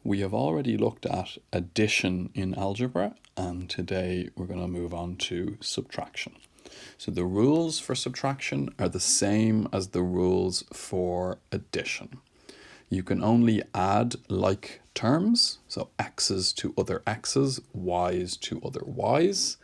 We have already looked at addition in algebra, and today we're going to move on to subtraction. So the rules for subtraction are the same as the rules for addition. You can only add like terms, so x's to other x's, y's to other y's.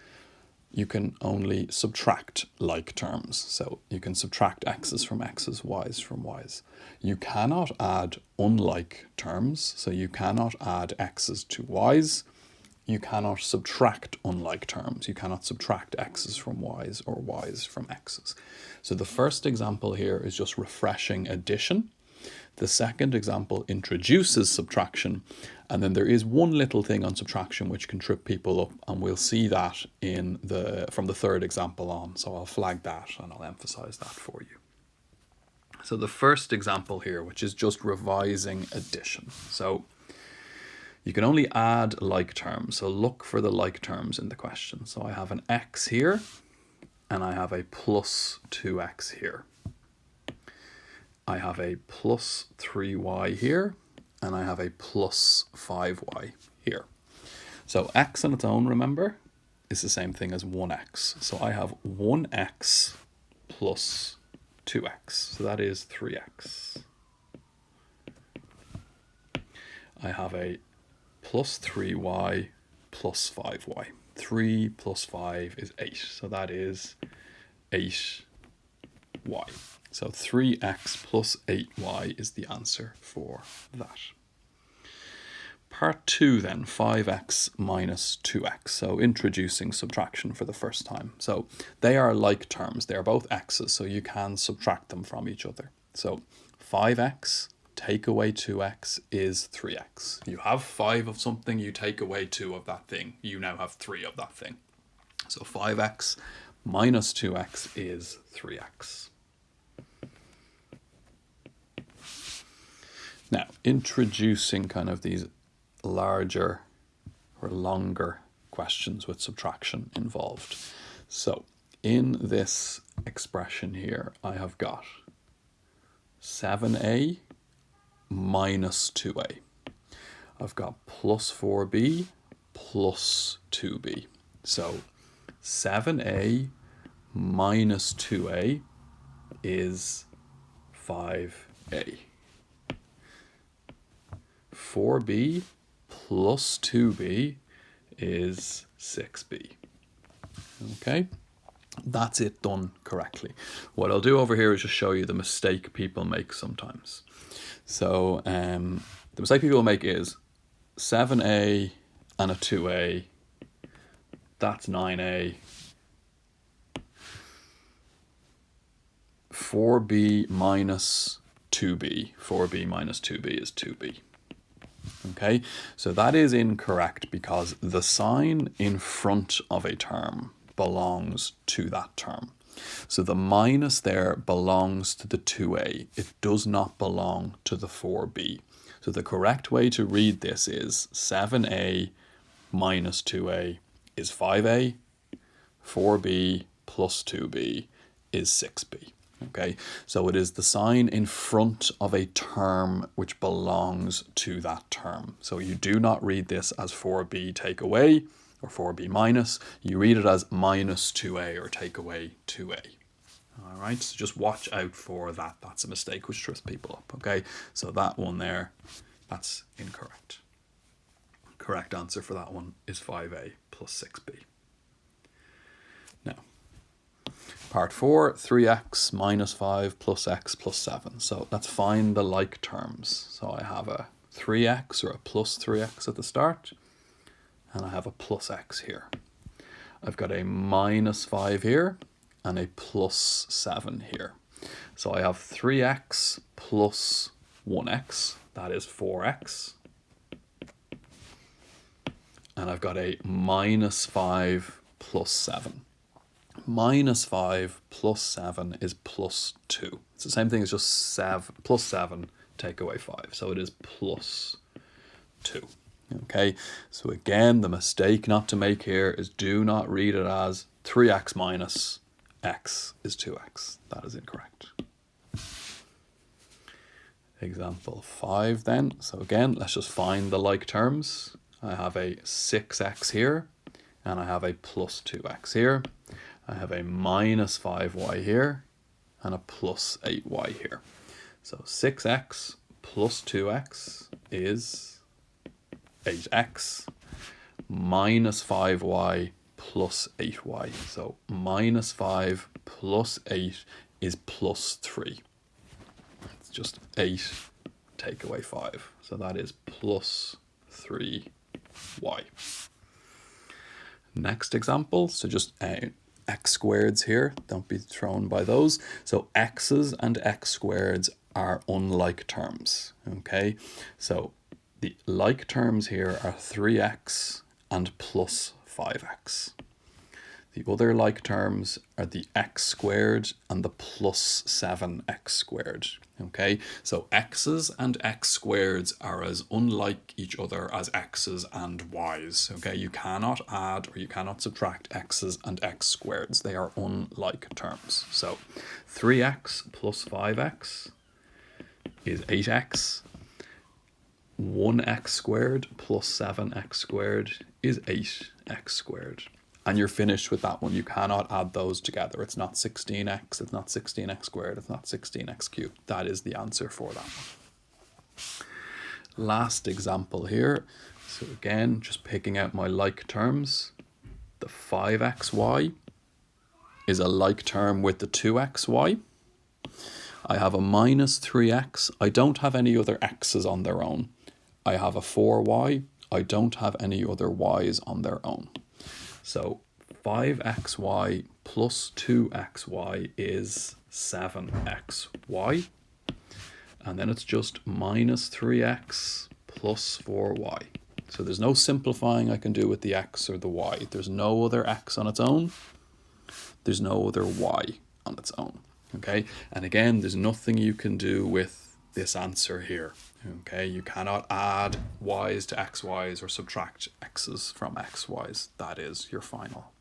You can only subtract like terms. So you can subtract x's from x's, y's from y's. You cannot add unlike terms. So you cannot add x's to y's. You cannot subtract unlike terms. You cannot subtract x's from y's or y's from x's. So the first example here is just refreshing addition. The second example introduces subtraction, and then there is one little thing on subtraction which can trip people up, and we'll see that from the third example on. So I'll flag that and I'll emphasize that for you. So the first example here, which is just revising addition. So you can only add like terms. So look for the like terms in the question. So I have an x here and I have a plus 2x here. I have a plus 3y here, and I have a plus 5y here. So x on its own, remember, is the same thing as 1x. So I have 1x plus 2x. So that is 3x. I have a plus 3y plus 5y. 3 plus 5 is 8. So that is 8y. So 3x plus 8y is the answer for that. Part 2 then, 5x minus 2x. So introducing subtraction for the first time. So they are like terms. They are both x's, so you can subtract them from each other. So 5x, take away 2x is 3x. You have 5 of something, you take away 2 of that thing. You now have 3 of that thing. So 5x minus 2x is 3x. Now, introducing kind of these larger or longer questions with subtraction involved. So, in this expression here, I have got 7a minus 2a. I've got plus 4b plus 2b. So, 7a minus 2a is 5a. 4b plus 2b is 6b. Okay, that's it done correctly. What I'll do over here is just show you the mistake people make sometimes. So the mistake people make is 7a and a 2a, that's 9a. 4b minus 2b, 4b minus 2b is 2b. Okay, so that is incorrect because the sign in front of a term belongs to that term. So the minus there belongs to the 2a. It does not belong to the 4b. So the correct way to read this is 7a minus 2a is 5a. 4b plus 2b is 6b. Okay, so it is the sign in front of a term which belongs to that term. So you do not read this as 4b take away or 4b minus. You read it as minus 2a or take away 2a. All right, so just watch out for that. That's a mistake which trips people up. Okay, so that one there, that's incorrect. Correct answer for that one is 5a plus 6b. Now, part 4, 3x minus 5 plus x plus 7. So let's find the like terms. So I have a 3x or a plus 3x at the start, and I have a plus x here. I've got a minus 5 here and a plus 7 here. So I have 3x plus 1x, that is 4x. And I've got a minus 5 plus 7. Minus 5 plus 7 is plus 2. It's the same thing as just plus 7 take away 5. So it is plus 2. Okay, so again, the mistake not to make here is do not read it as 3x minus x is 2x. That is incorrect. Example 5 then. So again, let's just find the like terms. I have a 6x here, and I have a plus 2x here. I have a minus 5y here, and a plus 8y here. So 6x plus 2x is 8x, minus 5y plus 8y. So minus 5 plus 8 is plus 3. It's just 8 take away 5. So that is plus 3y. Next example, so just x squareds here, don't be thrown by those. So x's and x squareds are unlike terms, okay? So the like terms here are 3x and plus 5x. The other like terms are the x squared and the plus 7x squared, okay? So x's and x squareds are as unlike each other as x's and y's, okay? You cannot add or you cannot subtract x's and x squareds. They are unlike terms. So 3x plus 5x is 8x. 1x squared plus 7x squared is 8x squared. And you're finished with that one. You cannot add those together. It's not 16x, it's not 16x squared, it's not 16x cubed. That is the answer for that one. Last example here. So again, just picking out my like terms. The 5xy is a like term with the 2xy. I have a minus 3x. I don't have any other x's on their own. I have a 4y. I don't have any other y's on their own. So 5xy plus 2xy is 7xy. And then it's just minus 3x plus 4y. So there's no simplifying I can do with the x or the y. There's no other x on its own. There's no other y on its own. Okay, and again, there's nothing you can do with this answer here. Okay, you cannot add y's to xy's or subtract x's from xy's. That is your final